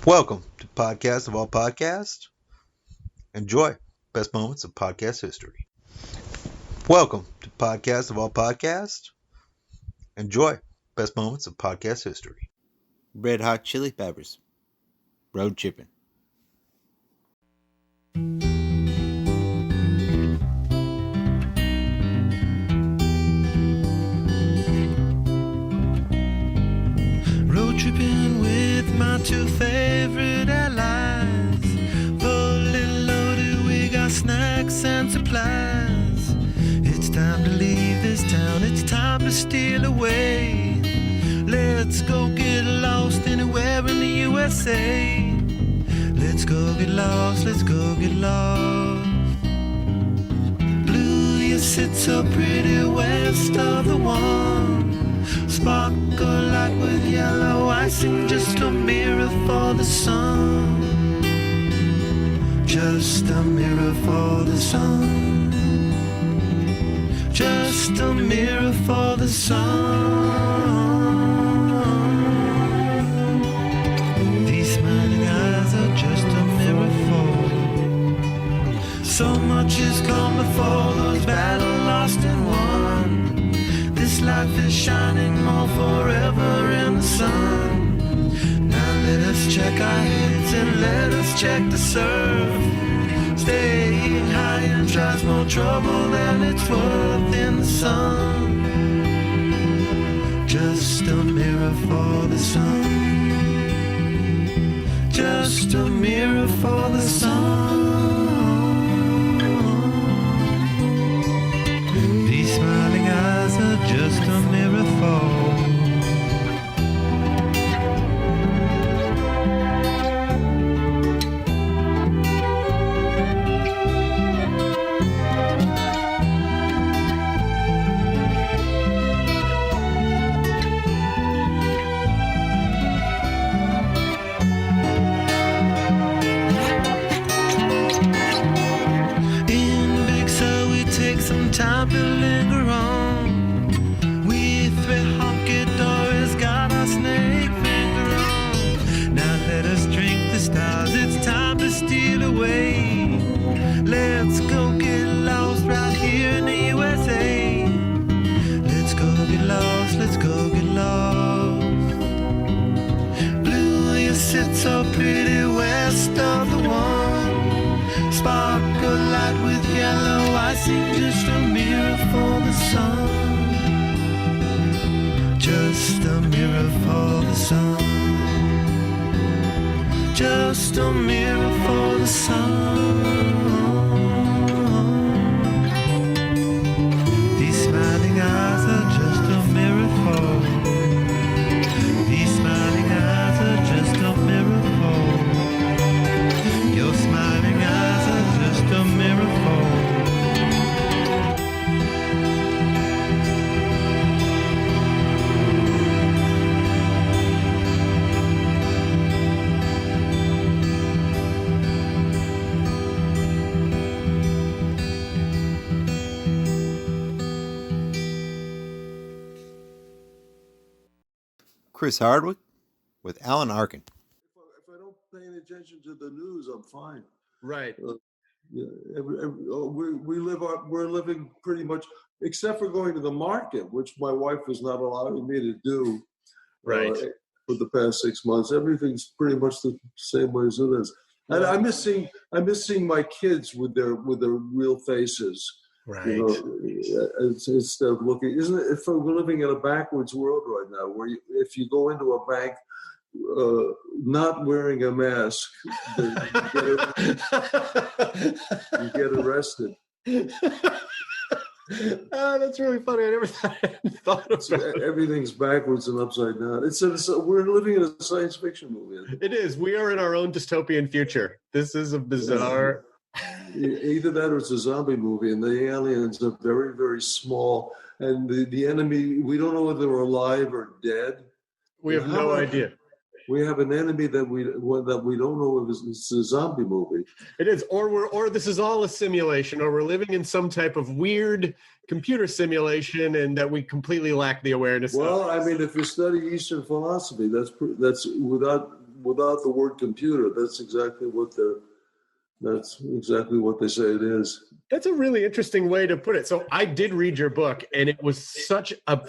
Welcome to Podcast of All Podcasts. Enjoy best moments of podcast history. Welcome to Podcast of All Podcasts. Enjoy best moments of podcast history. Red Hot Chili Peppers. Road Trippin'. Road tripping with my two favorite allies. Fully loaded, we got snacks and supplies. It's time to leave this town, it's time to steal away. Let's go get lost anywhere in the USA. Let's go get lost, let's go get lost. Blue, you sit so pretty west of the one. Sparkle light with yellow icing, just a mirror for the sun. Just a mirror for the sun. Just a mirror for the sun. These smiling eyes are just a mirror for. So much has come before, those battles lost and won. This life is shining more forever in the sun. Now let us check our heads and let us check the surf. Staying high and tries more trouble than it's worth in the sun. Just a mirror for the sun. Just a mirror for the sun. These smiling eyes are just a mirror for. Time to linger on. We three honky doors got our snake finger on. Now let us drink the stars, it's time to steal away. Let's go get lost right here in the USA. Let's go get lost, let's go get lost. Blue, you sit so pretty west of the one. Sparkle light with yellow icing, just a mirror for the sun. Just a mirror for the sun. Just a mirror for the sun. These smiling eyes are just a mirror for. These smiling eyes are just a mirror for. Your smiling eyes are just a mirror for. Chris Hardwick with Alan Arkin. If I don't pay any attention to the news, I'm fine. Right. We're living pretty much, except for going to the market, which my wife was not allowing me to do. Right. For the past 6 months, everything's pretty much the same way as it is. And I miss seeing my kids with their real faces. Right. You know, instead of looking, isn't it? If we're living in a backwards world right now, where if you go into a bank not wearing a mask, you get arrested. Oh, that's really funny. I never thought of it. Everything's backwards and upside down. We're living in a science fiction movie. It is. We are in our own dystopian future. This is a bizarre. Either that or it's a zombie movie, and the aliens are very, very small, and the enemy, we don't know whether they're alive or dead. We have no idea. We have an enemy that we don't know if it's a zombie movie. It is, or this is all a simulation, or we're living in some type of weird computer simulation, and that we completely lack the awareness. Well, I mean, if you study Eastern philosophy, that's without without the word computer. That's exactly what they say it is. That's a really interesting way to put it. So I did read your book, and it was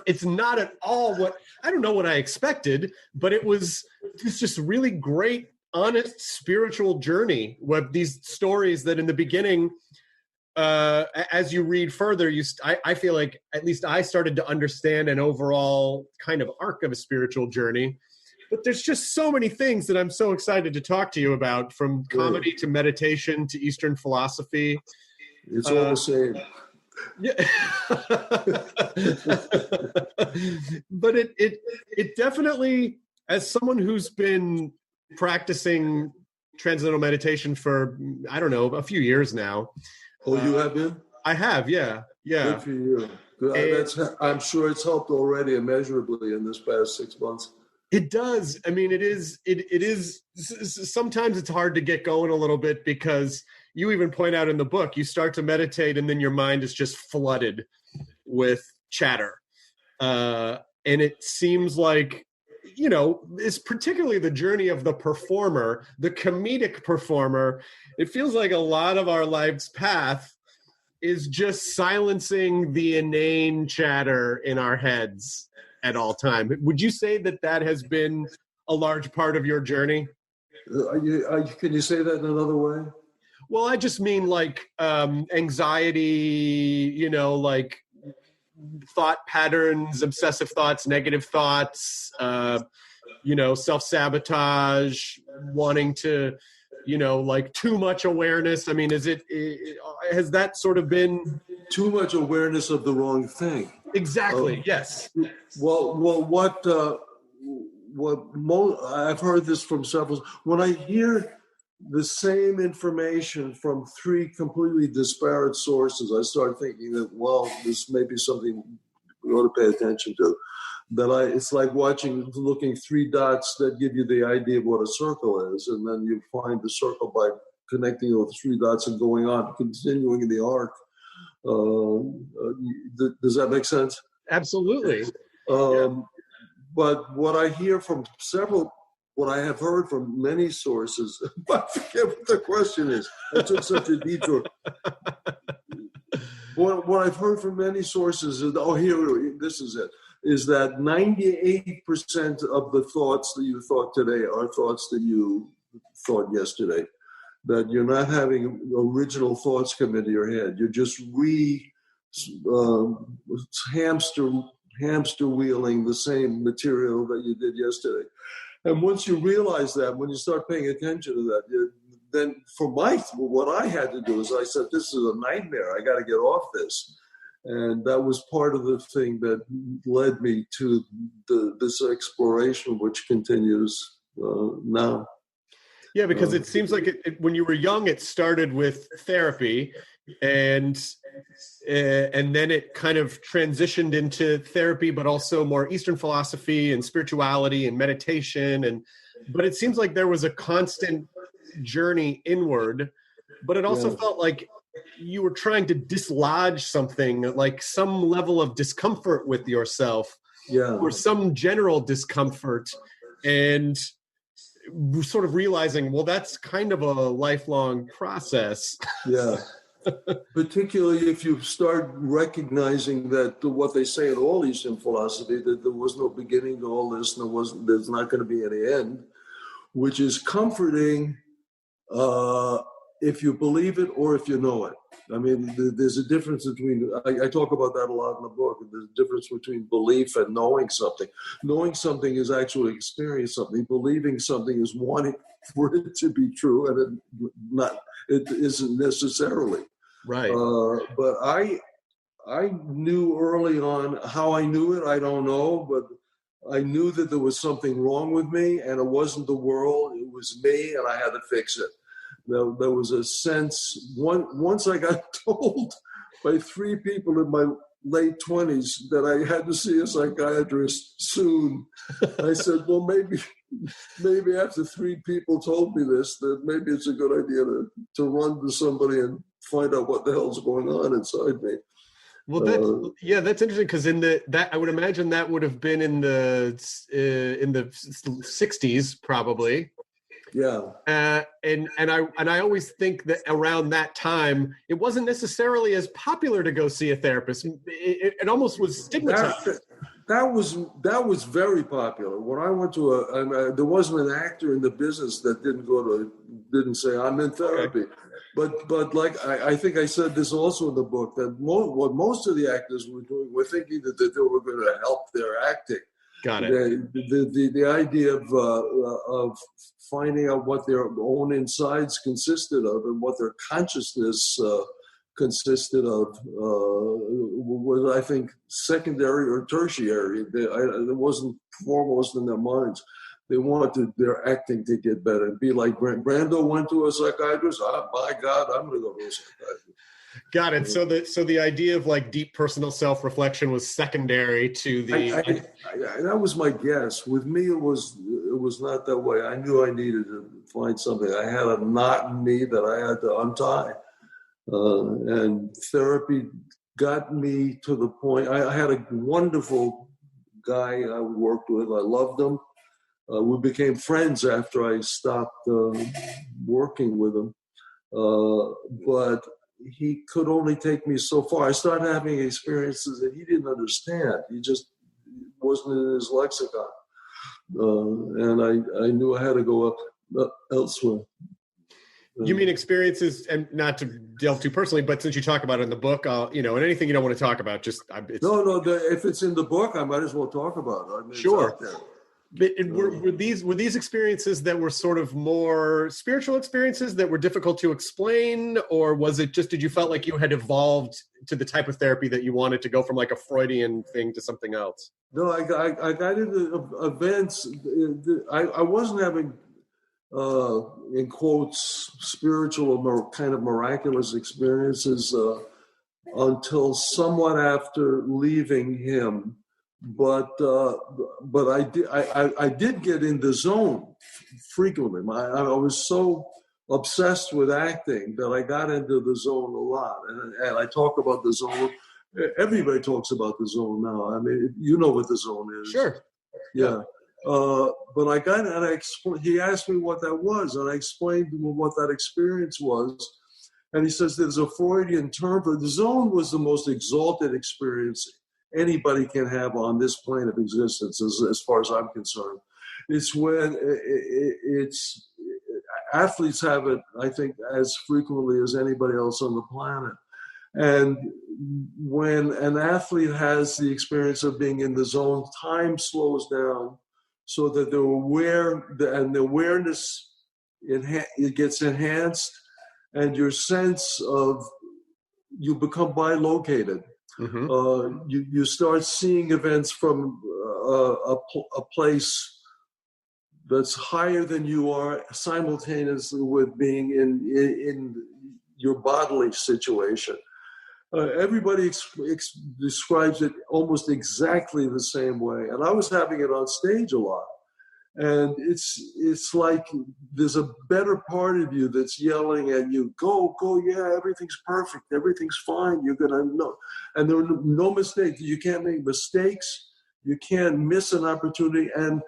it's not at all I don't know what I expected, but it's just really great, honest, spiritual journey with these stories that in the beginning, as you read further, I feel like at least I started to understand an overall kind of arc of a spiritual journey. But there's just so many things that I'm so excited to talk to you about, from comedy to meditation to Eastern philosophy. It's all the same. Yeah. But it definitely, as someone who's been practicing transcendental meditation for, I don't know, a few years now. Oh, you have been? I have, yeah. Good for you. I'm sure it's helped already immeasurably in this past 6 months. It does. I mean, it is. Sometimes it's hard to get going a little bit, because you even point out in the book, you start to meditate and then your mind is just flooded with chatter. And it seems like, it's particularly the journey of the performer, the comedic performer. It feels like a lot of our life's path is just silencing the inane chatter in our heads at all time. Would you say that has been a large part of your journey? Can you say that in another way? Well, I just mean like anxiety, like thought patterns, obsessive thoughts, negative thoughts, self-sabotage, wanting to, like too much awareness. I mean, has that sort of been too much awareness of the wrong thing? Exactly. Yes. Well, I've heard this from several. When I hear the same information from three completely disparate sources, I start thinking that, well, this may be something we ought to pay attention to. It's like looking three dots that give you the idea of what a circle is, and then you find the circle by connecting those three dots and going on, continuing in the arc. Does that make sense? Absolutely. But what I hear from what I have heard from many sources, I forget what the question is. I took such a detour. What I've heard from many sources is, this is it, is that 98% of the thoughts that you thought today are thoughts that you thought yesterday. That you're not having original thoughts come into your head. You're just hamster wheeling the same material that you did yesterday. And once you realize that, when you start paying attention to that, then what I had to do is I said, this is a nightmare. I got to get off this. And that was part of the thing that led me to this exploration, which continues now. Yeah, because it seems like when you were young, it started with therapy, and then it kind of transitioned into therapy, but also more Eastern philosophy and spirituality and meditation. But it seems like there was a constant journey inward, but it also felt like you were trying to dislodge something, like some level of discomfort with yourself, or some general discomfort, and sort of realizing, well, that's kind of a lifelong process. Yeah. Particularly if you start recognizing that what they say in all Eastern philosophy, that there was no beginning to all this, and there's not going to be any end, which is comforting if you believe it or if you know it. I mean, there's a difference between, I talk about that a lot in the book, there's a difference between belief and knowing something. Knowing something is actually experiencing something. Believing something is wanting for it to be true, and it isn't necessarily. Right. But I knew early on. How I knew it, I don't know, but I knew that there was something wrong with me, and it wasn't the world, it was me, and I had to fix it. There was a sense, once I got told by three people in my late 20s that I had to see a psychiatrist soon, I said, well, maybe after three people told me this, that maybe it's a good idea to run to somebody and find out what the hell's going on inside me. Well, that's interesting, because I would imagine that would have been in the 60s probably. Yeah. And I always think that around that time, it wasn't necessarily as popular to go see a therapist. It almost was stigmatized. That was very popular. When I went to there wasn't an actor in the business that didn't say I'm in therapy. Okay. But like I think I said this also in the book, that what most of the actors were doing were thinking that they were going to help their acting. Got it. The idea of finding out what their own insides consisted of and what their consciousness consisted of was, I think, secondary or tertiary. It wasn't foremost in their minds. They wanted their acting to get better and be like Brando went to a psychiatrist. Oh, my God, I'm going to go to a psychiatrist. Got it. So the idea of like deep personal self-reflection was secondary to the. That was my guess. With me, it was not that way. I knew I needed to find something. I had a knot in me that I had to untie, and therapy got me to the point. I had a wonderful guy I worked with. I loved him. We became friends after I stopped working with him, but he could only take me so far. I started having experiences that he didn't understand. He just wasn't in his lexicon. And I knew I had to go up elsewhere. You mean experiences, and not to delve too personally, but since you talk about it in the book, and anything you don't want to talk about, just... No, if it's in the book, I might as well talk about it. I mean, sure. But were these experiences that were sort of more spiritual experiences that were difficult to explain, or was it just, did you felt like you had evolved to the type of therapy that you wanted to go from like a Freudian thing to something else? No, I got into events. I wasn't having, in quotes, spiritual or kind of miraculous experiences until somewhat after leaving him. But I did get in the zone frequently. I was so obsessed with acting that I got into the zone a lot. And I talk about the zone. Everybody talks about the zone now. I mean, you know what the zone is. Sure. Yeah. But I got and he asked me what that was, and I explained to him what that experience was. And he says there's a Freudian term for it. The zone was the most exalted experience anybody can have on this plane of existence, as far as I'm concerned. It's when athletes have it, I think, as frequently as anybody else on the planet. And when an athlete has the experience of being in the zone, time slows down so that the awareness, it gets enhanced, and your sense of, you become bilocated. Mm-hmm. You start seeing events from a place that's higher than you are, simultaneously with being in your bodily situation. Everybody describes it almost exactly the same way, and I was having it on stage a lot. And it's like there's a better part of you that's yelling at you, go, yeah, everything's perfect, everything's fine, you're going to know. And there are no mistakes. You can't make mistakes. You can't miss an opportunity. And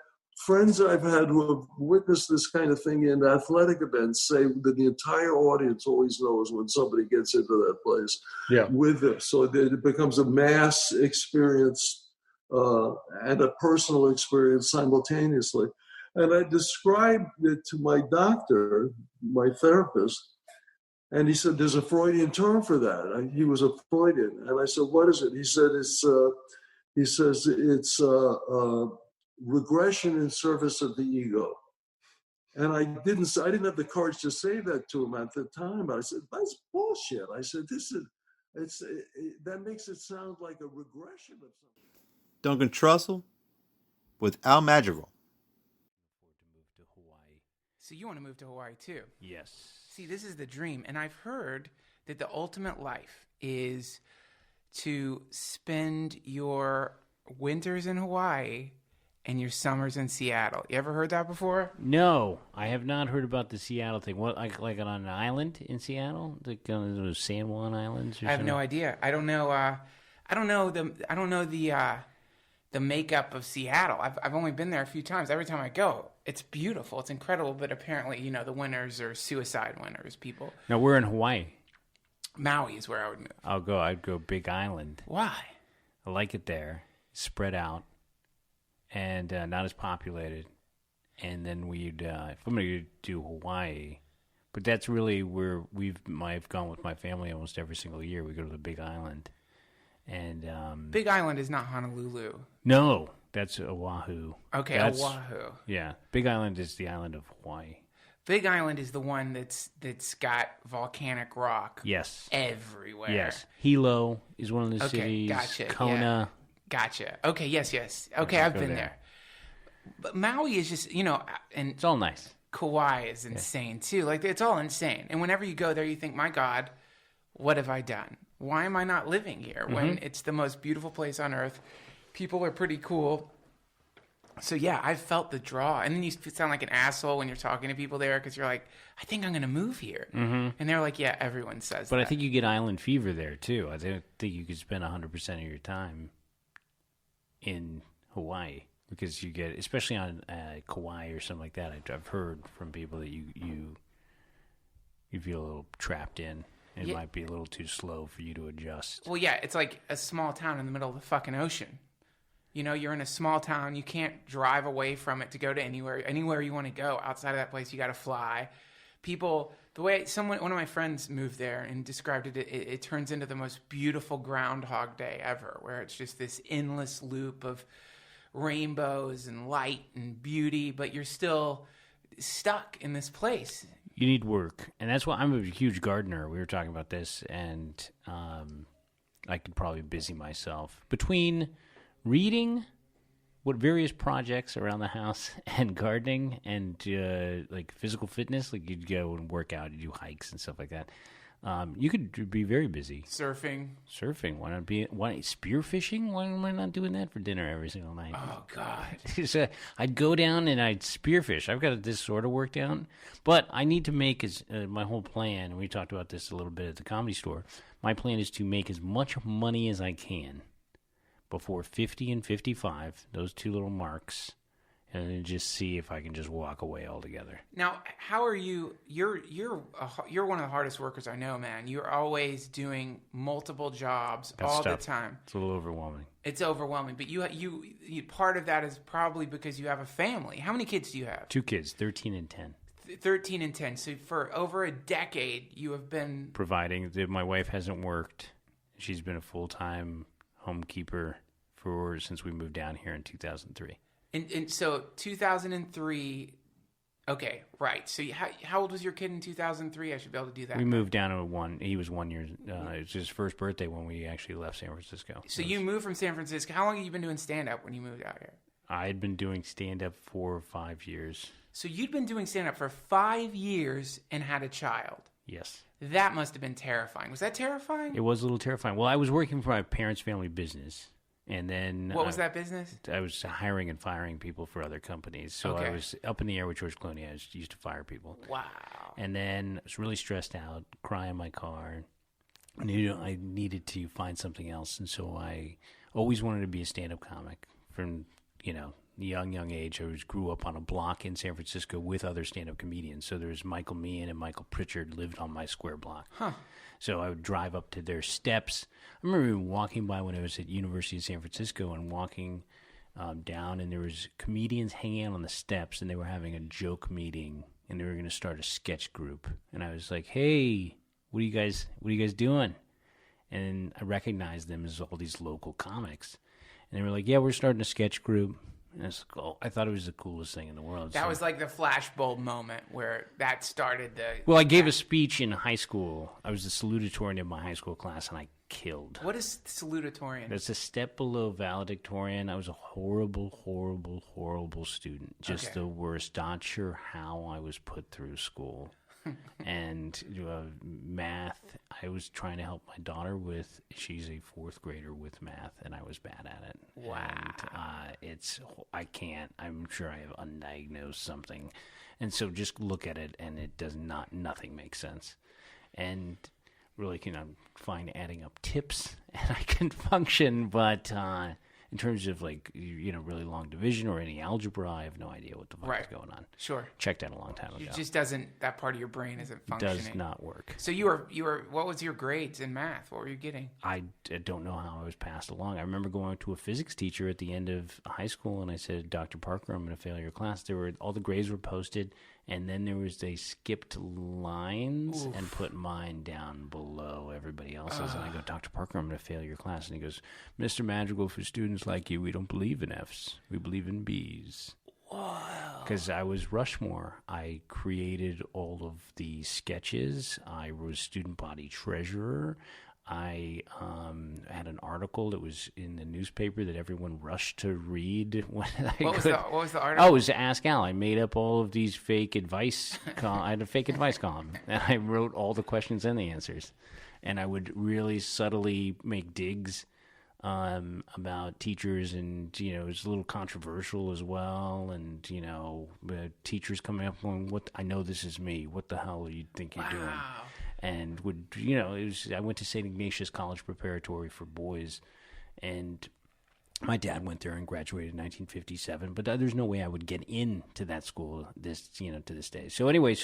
friends I've had who have witnessed this kind of thing in athletic events say that the entire audience always knows when somebody gets into that place with this. So it becomes a mass experience and a personal experience simultaneously. And I described it to my doctor, my therapist, and he said, there's a Freudian term for that. He was a Freudian. And I said, what is it? He said, it's regression in service of the ego. And I didn't have the courage to say that to him at the time. I said, that's bullshit. I said, that makes it sound like a regression of something. Duncan Trussell with Al Madrigal. So you want to move to Hawaii too? Yes. See, this is the dream. And I've heard that the ultimate life is to spend your winters in Hawaii and your summers in Seattle. You ever heard that before? No, I have not heard about the Seattle thing. What, like on an island in Seattle? Like those San Juan Islands? Or I have no idea. I don't know the makeup of Seattle. I've only been there a few times. Every time I go, it's beautiful. It's incredible. But apparently, you know, the winters are suicide winters, people. Now, we're in Hawaii. Maui is where I would move. I'd go Big Island. Why? I like it there. Spread out and not as populated. And then we'd, if I'm going to do Hawaii, but that's really where I've gone with my family almost every single year. We go to the Big Island. And Big Island is not Honolulu. No, that's Oahu. Okay, that's, Oahu. Yeah, Big Island is the island of Hawaii. Big Island is the one that's got volcanic rock. Yes. Everywhere. Yes. Hilo is one of the cities. Gotcha. Kona. Yeah. Gotcha. Okay, yes. Okay, I've been there. But Maui is just, you know, and it's all nice. Kauai is insane too. Like, it's all insane. And whenever you go there, you think, my God, what have I done? Why am I not living here when it's the most beautiful place on earth? People are pretty cool. So, yeah, I felt the draw. And then you sound like an asshole when you're talking to people there because you're like, I think I'm going to move here. Mm-hmm. And they're like, yeah, everyone says that. But I think you get island fever there, too. I think you could spend 100% of your time in Hawaii because you get, especially on Kauai or something like that, I've heard from people that you feel a little trapped in. It might be a little too slow for you to adjust. Well, yeah, it's like a small town in the middle of the fucking ocean. You know, you're in a small town. You can't drive away from it to go to anywhere you want to go. Outside of that place, you got to fly. People, the way one of my friends moved there and described it, it turns into the most beautiful Groundhog Day ever, where it's just this endless loop of rainbows and light and beauty, but you're still stuck in this place. You need work, and that's why I'm a huge gardener. We were talking about this, and I could probably busy myself between reading what various projects around the house and gardening and like physical fitness. Like you'd go and work out, you do hikes and stuff like that. You could be very busy. Surfing. Why not spearfishing? Why am I not doing that for dinner every single night? Oh, God. So I'd go down and I'd spearfish. I've got this sort of worked out. But I need to make my whole plan, and we talked about this a little bit at the Comedy Store, my plan is to make as much money as I can before 50 and 55, those two little marks, and then just see if I can just walk away altogether. Now, how are you? You're one of the hardest workers I know, man. You're always doing multiple jobs all the time. It's a little overwhelming. It's overwhelming, but you part of that is probably because you have a family. How many kids do you have? 2 kids, 13 and 10. 13 and 10. So for over a decade, you have been providing. My wife hasn't worked. She's been a full-time homekeeper since we moved down here in 2003. And so 2003, okay, right. So how old was your kid in 2003? I should be able to do that. We moved down to 1. He was 1 year. It was his first birthday when we actually left San Francisco. So you moved from San Francisco. How long have you been doing stand-up when you moved out here? I had been doing stand-up for 5 years. So you'd been doing stand-up for 5 years and had a child. Yes. That must have been terrifying. Was that terrifying? It was a little terrifying. Well, I was working for my parents' family business. And then... What was that business? I was hiring and firing people for other companies. So I was up in the air with George Clooney. I used to fire people. Wow. And then I was really stressed out, crying in my car. I needed to find something else. And so I always wanted to be a stand-up comic from, young age. I grew up on a block in San Francisco with other stand-up comedians. So there was Michael Meehan and Michael Pritchard lived on my square block. Huh. So I would drive up to their steps. I remember walking by when I was at University of San Francisco and walking down, and there was comedians hanging out on the steps, and they were having a joke meeting, and they were going to start a sketch group. And I was like, "Hey, what are you guys doing?" And I recognized them as all these local comics, and they were like, "Yeah, we're starting a sketch group." And I thought it was the coolest thing in the world. That was like the flashbulb moment where that started the... Well, I gave a speech in high school. I was the salutatorian of my high school class, and I killed. What is salutatorian? That's a step below valedictorian. I was a horrible, horrible, horrible student. Just the worst. Not sure how I was put through school. And math, I was trying to help my daughter with, she's a 4th grader with math, and I was bad at it. Wow. And I can't, I'm sure I have undiagnosed something. And so just look at it, and it does nothing makes sense. And really, I'm fine adding up tips, and I can function, but in terms of like, really long division or any algebra, I have no idea what the fuck is going on. Sure. Checked that a long time ago. It just doesn't, that part of your brain isn't functioning. Does not work. So you were, what was your grades in math? What were you getting? I don't know how I was passed along. I remember going to a physics teacher at the end of high school, and I said, Dr. Parker, I'm going to fail your class. All the grades were posted, and then they skipped lines and put mine down below everybody else's. And I go, Dr. Parker, I'm going to fail your class. And he goes, Mr. Madrigal, for students like you, we don't believe in Fs. We believe in Bs. Wow. Because I was Rushmore. I created all of the sketches. I was student body treasurer. I had an article that was in the newspaper that everyone rushed to read. What was the article? Oh, it was Ask Al. I made up all of these fake advice. I had a fake advice column, and I wrote all the questions and the answers. And I would really subtly make digs about teachers, and it was a little controversial as well. And teachers coming up going, "What? I know this is me. What the hell do you think you're doing?" And I went to St. Ignatius College Preparatory for boys, and my dad went there and graduated in 1957. But there's no way I would get into that school to this day. So anyway,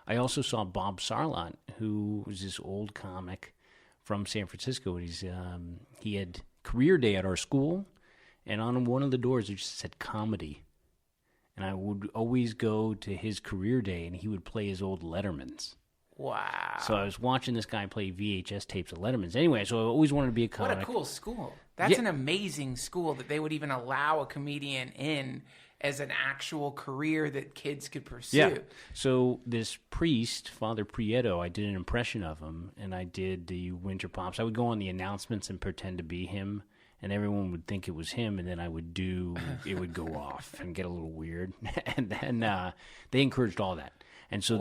I also saw Bob Sarlott, who was this old comic from San Francisco, and he had career day at our school, and on one of the doors it just said comedy. And I would always go to his career day, and he would play his old Lettermans. Wow. So I was watching this guy play VHS tapes of Letterman's. Anyway, so I always wanted to be a comic. What a cool school. That's an amazing school that they would even allow a comedian in as an actual career that kids could pursue. Yeah. So this priest, Father Prieto, I did an impression of him, and I did the Winter Pops. I would go on the announcements and pretend to be him, and everyone would think it was him, and then it would go off and get a little weird. And then they encouraged all that. And so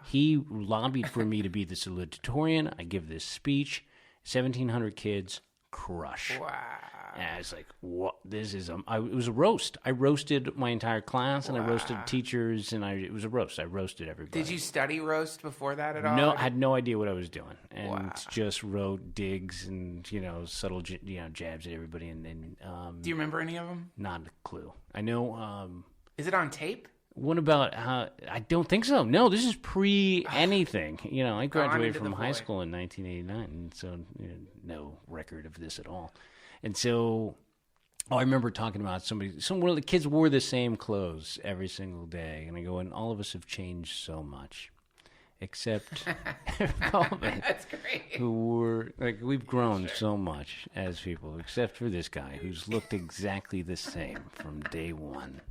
he lobbied for me to be the salutatorian. I give this speech, 1,700 kids, crush. Wow. And I was like, what? This is it was a roast. I roasted my entire class, and I roasted teachers, and it was a roast. I roasted everybody. Did you study roast before that at all? No, I had no idea what I was doing, and just wrote digs and subtle jabs at everybody. And do you remember any of them? Not a clue. I know. Is it on tape? What about how? I don't think so. No, this is pre anything. I graduated from high school in 1989, and so no record of this at all. And so, I remember talking about one of the kids wore the same clothes every single day, and I go, and all of us have changed so much, except That's great. we've grown so much as people, except for this guy who's looked exactly the same from day one.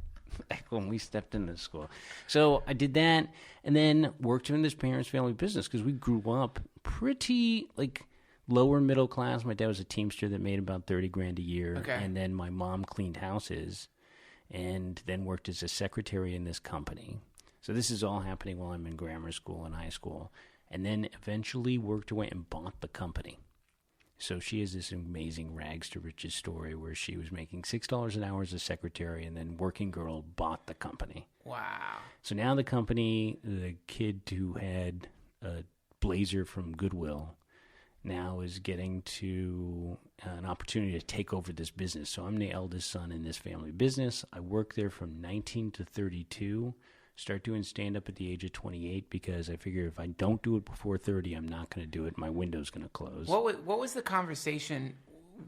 Like when we stepped into school. So I did that, and then worked in this parents' family business because we grew up pretty lower middle class. My dad was a teamster that made about $30,000 a year, and then my mom cleaned houses, and then worked as a secretary in this company. So this is all happening while I'm in grammar school and high school, and then eventually worked her way and bought the company. So she has this amazing rags to riches story where she was making $6 an hour as a secretary, and then working girl bought the company. Wow. So now the company, the kid who had a blazer from Goodwill, now is getting to an opportunity to take over this business. So I'm the eldest son in this family business. I work there from 19 to 32. Start doing stand-up at the age of 28 because I figure if I don't do it before 30, I'm not going to do it. My window's going to close. What was the conversation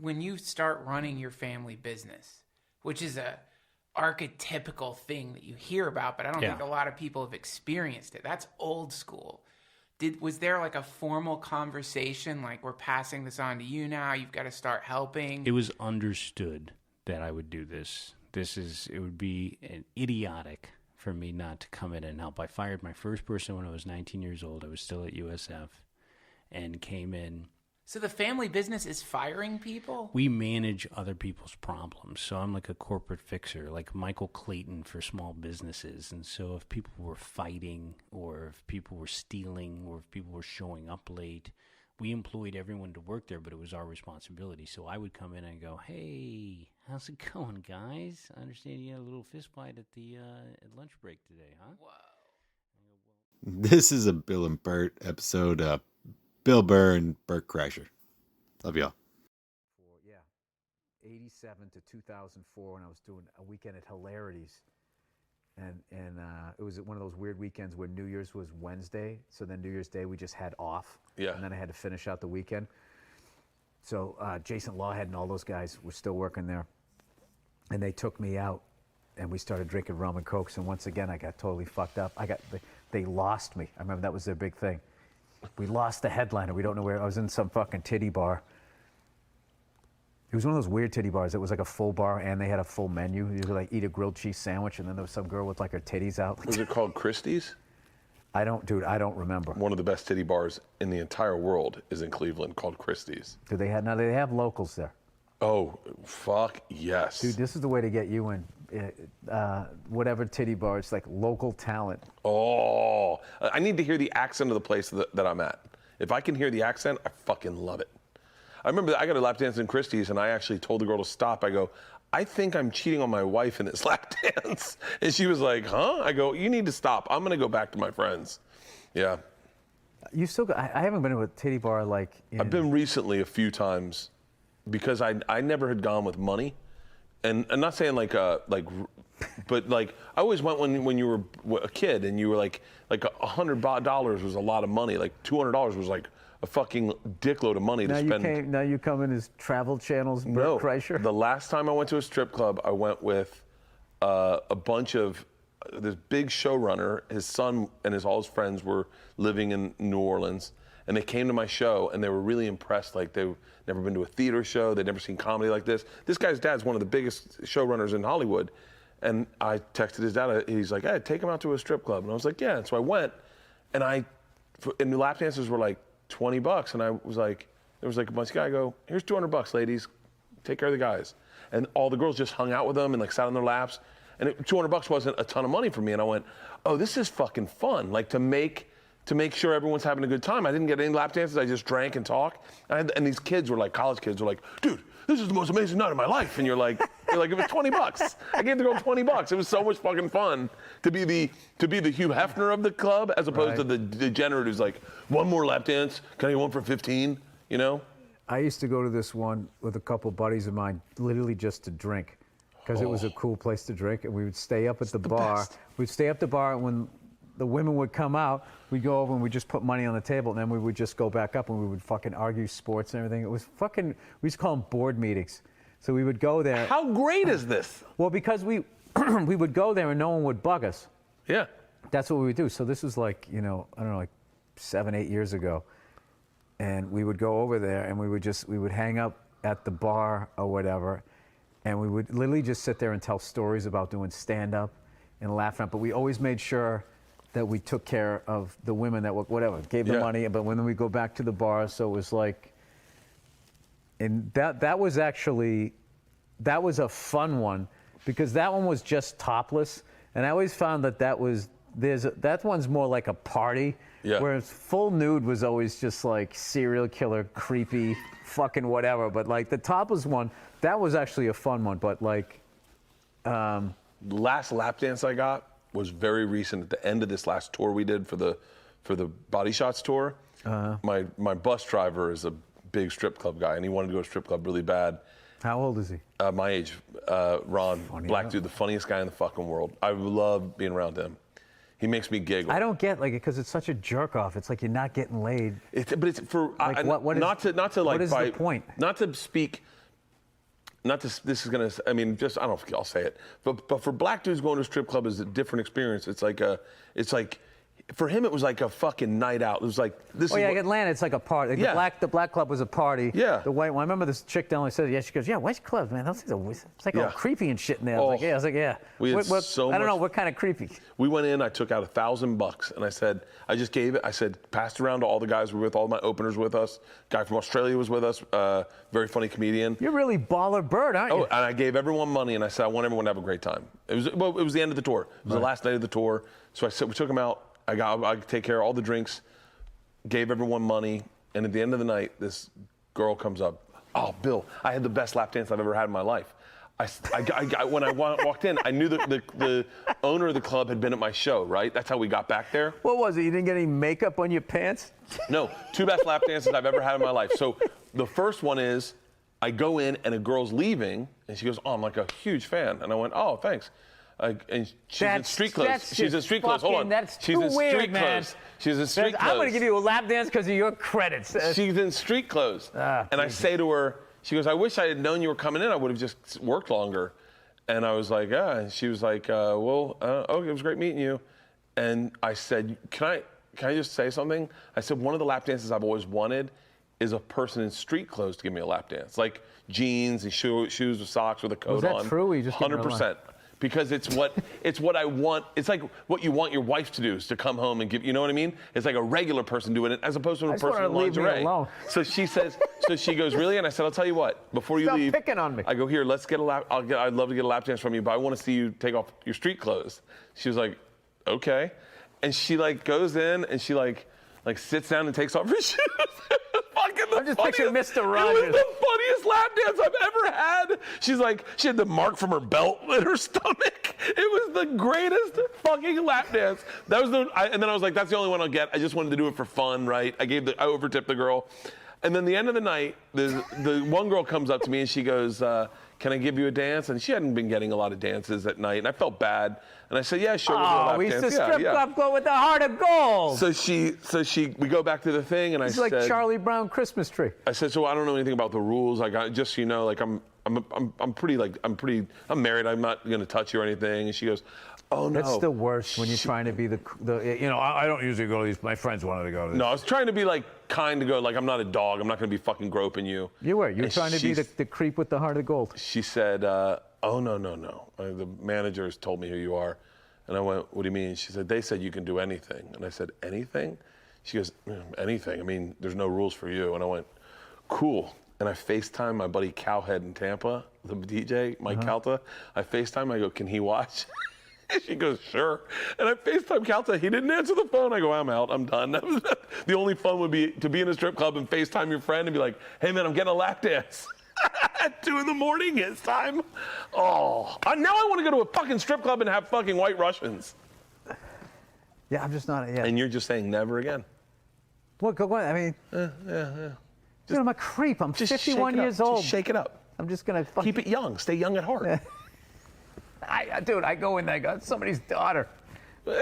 when you start running your family business, which is a archetypical thing that you hear about, but I don't think a lot of people have experienced it. That's old school. Was there a formal conversation, like we're passing this on to you now, you've got to start helping? It was understood that I would do this. It would be idiotic for me not to come in and help. I fired my first person when I was 19 years old. I was still at USF and came in. So the family business is firing people? We manage other people's problems. So I'm like a corporate fixer, like Michael Clayton for small businesses. And so if people were fighting, or if people were stealing, or if people were showing up late, we employed everyone to work there, but it was our responsibility. So I would come in and go, hey, how's it going, guys? I understand you had a little fist fight at the at lunch break today, huh? Wow. This is a Bill and Bert episode. Bill Burr and Bert Kreischer. Love y'all. '87 to 2004 when I was doing a weekend at Hilarities. And it was one of those weird weekends where New Year's was Wednesday, so then New Year's Day we just had off. Yeah. And then I had to finish out the weekend. So Jason Lawhead and all those guys were still working there. And they took me out, and we started drinking rum and cokes. And once again, I got totally fucked up. They lost me. I remember that was their big thing. We lost the headliner. We don't know where. I was in some fucking titty bar. It was one of those weird titty bars. It was like a full bar, and they had a full menu. You could like eat a grilled cheese sandwich, and then there was some girl with like her titties out. Was it called Christie's? I don't remember. One of the best titty bars in the entire world is in Cleveland, called Christie's. Do they have now? They have locals there. Oh, fuck yes. Dude, this is the way to get you in. Whatever titty bar, it's like local talent. Oh, I need to hear the accent of the place that I'm at. If I can hear the accent, I fucking love it. I remember I got a lap dance in Christie's, and I actually told the girl to stop. I go, I think I'm cheating on my wife in this lap dance. And she was like, huh? I go, you need to stop. I'm going to go back to my friends. Yeah. You still I haven't been to a titty bar like I've been recently a few times because I never had gone with money. And I'm not saying but like I always went when you were a kid and you were like $100 was a lot of money. Like $200 was like a fucking dickload of money to spend. Now you come in as Travel Channel's Bert Kreischer? The last time I went to a strip club, I went with a bunch of this big showrunner. His son and all his friends were living in New Orleans, and they came to my show, and they were really impressed. Like they'd never been to a theater show. They'd never seen comedy like this. This guy's dad's one of the biggest showrunners in Hollywood. And I texted his dad. He's like, hey, take him out to a strip club. And I was like, yeah. And so I went, and the lap dances were like $20, and I was like, there was like a bunch of guys. I go, here's $200, ladies, take care of the guys. And all the girls just hung out with them and like sat on their laps. And $200 wasn't a ton of money for me. And I went, oh, this is fucking fun. Like to make sure everyone's having a good time. I didn't get any lap dances. I just drank and talked. And these kids were like, college kids were like, dude, this is the most amazing night of my life. And you're like, it was $20. I gave the girl $20. It was so much fucking fun to be the Hugh Hefner of the club as opposed to the degenerate who's like, one more lap dance. Can I get one for 15? You know? I used to go to this one with a couple buddies of mine, literally just to drink, because it was a cool place to drink. And we would stay up at the bar. Best. We'd stay up the bar, and when the women would come out, we'd go over and we'd just put money on the table, and then we would just go back up and we would fucking argue sports and everything. It was fucking, we used to call them board meetings. So we would go there. How great is this? Well, because we would go there and no one would bug us. Yeah. That's what we would do. So this was like, I don't know, like 7-8 years ago. And we would go over there and we would hang up at the bar or whatever, and we would literally just sit there and tell stories about doing stand-up and laugh at. But we always made sure that we took care of the women that gave the money, but when we go back to the bar, so it was like, and that was a fun one, because that one was just topless, and I always found that one's more like a party, whereas full nude was always just like serial killer, creepy, fucking whatever, but like the topless one, that was actually a fun one, but like. The last lap dance I got was very recent at the end of this last tour we did for the Body Shots tour. My bus driver is a big strip club guy, and he wanted to go to a strip club really bad. How old is he? My age, Ron, black dude, the funniest guy in the fucking world. I love being around him. He makes me giggle. I don't get because it's such a jerk off. It's like you're not getting laid. But it's for like, what is the point? Not to speak. This is gonna. I mean, just I don't know if I'll say it. But for black dudes going to a strip club is a different experience. It's like for him it was like a fucking night out. It was like this. Oh yeah, like Atlanta, it's like a party. Like the black club was a party. Yeah. The white one. I remember this chick down there said, she goes, white clubs, man. Those things are. It's like all creepy and shit in there. I was like, yeah. We had so much. I don't know what kind of creepy. We went in. I took out $1,000, and I said, I just gave it. I said, passed around to all the guys who were with, all my openers with us. Guy from Australia was with us. Very funny comedian. You're really baller Bert, aren't you? Oh, and I gave everyone money, and I said, I want everyone to have a great time. It was the end of the tour. It was the last night of the tour. So I said, we took them out. I take care of all the drinks, gave everyone money, and at the end of the night, this girl comes up. Oh, Bill, I had the best lap dance I've ever had in my life. When I walked in, I knew that the owner of the club had been at my show, right? That's how we got back there. What was it? You didn't get any makeup on your pants? No, 2 best lap dances I've ever had in my life. So the first one is, I go in and a girl's leaving, and she goes, "Oh, I'm like a huge fan," and I went, "Oh, thanks." And she's in street clothes. She's in street clothes. Hold on. That's she's too in weird, street man. clothes. She's in street clothes. I'm going to give you a lap dance because of your credits. She's in street clothes. And I say to her, she goes, "I wish I had known you were coming in. I would have just worked longer." And I was like, "Yeah." And she was like, okay, it was great meeting you. And I said, can I just say something? I said, one of the lap dances I've always wanted is a person in street clothes to give me a lap dance. Like jeans and shoes with socks with a coat on. Was that true? Or you just 100%. Because it's what I want. It's like what you want your wife to do is to come home and give. You know what I mean? It's like a regular person doing it as opposed to a person in lingerie. So she says. So she goes, "Really?" And I said, "I'll tell you what. Before you leave, stop picking on me." I go, "Here, let's get a lap. I'd love to get a lap dance from you, but I want to see you take off your street clothes." She was like, "Okay," and she like goes in and she like sits down and takes off her shoes. I'm just picturing Mr. Rogers. It was the funniest lap dance I've ever had. She's like, she had the mark from her belt in her stomach. It was the greatest fucking lap dance. That was and then I was like, that's the only one I'll get. I just wanted to do it for fun, right? I overtipped the girl. And then the end of the night, the one girl comes up to me and she goes, "Can I give you a dance?" And she hadn't been getting a lot of dances at night, and I felt bad. And I said, "Yeah, sure." Oh, we used to strip club go with the heart of gold. We go back to the thing, and I said, it's like Charlie Brown Christmas tree. I said, "So I don't know anything about the rules. Just so you know, like I'm married. I'm not gonna touch you or anything." And she goes, "Oh no." That's the worst when you're trying to be I don't usually go to these. My friends wanted to go to this. No, I was trying to be like kind to go, like I'm not a dog. I'm not gonna be fucking groping you. You were trying to be the creep with the heart of gold. She said, "Oh no. The managers told me who you are." And I went, "What do you mean?" She said, "They said you can do anything." And I said, "Anything?" She goes, "Anything. I mean, there's no rules for you." And I went, "Cool." And I FaceTime my buddy Cowhead in Tampa, the DJ, Mike Calta. I FaceTime, I go, "Can he watch?" She goes, "Sure." And I FaceTime Calta. He didn't answer the phone. I go, "I'm out. I'm done." The only fun would be to be in a strip club and FaceTime your friend and be like, "Hey man, I'm getting a lap dance." At 2 in the morning, it's time. Oh, now I want to go to a fucking strip club and have fucking White Russians. Yeah, I'm just not. Yeah. And you're just saying never again. What? Go on. I mean, dude, I'm a creep. I'm 51 years old. Just shake it up. I'm just gonna keep it young. Stay young at heart. I go in there. I go, somebody's daughter.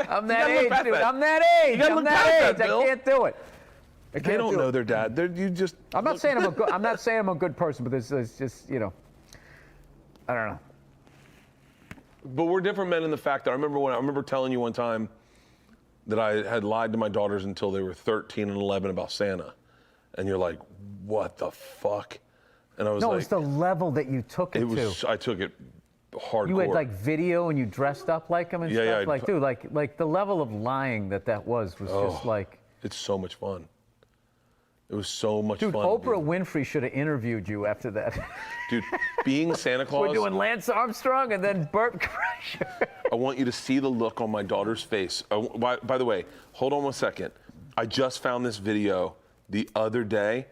I'm that age, dude. I'm that age. I can't do it. They don't know their dad. I'm not saying I'm a good person, but there's just I don't know. But we're different men in the fact that I remember telling you one time that I had lied to my daughters until they were 13 and 11 about Santa, and you're like, "What the fuck?" And I was it's the level that you took it to. I took it hardcore. You had like video and you dressed up like him and stuff. Yeah. Like, dude, like the level of lying that was just like. It's so much fun. It was so much fun. Dude, Oprah Winfrey should have interviewed you after that. Dude, being Santa Claus. We're doing Lance Armstrong and then Bert Kreischer. I want you to see the look on my daughter's face. By the way, hold on one second. I just found this video the other day.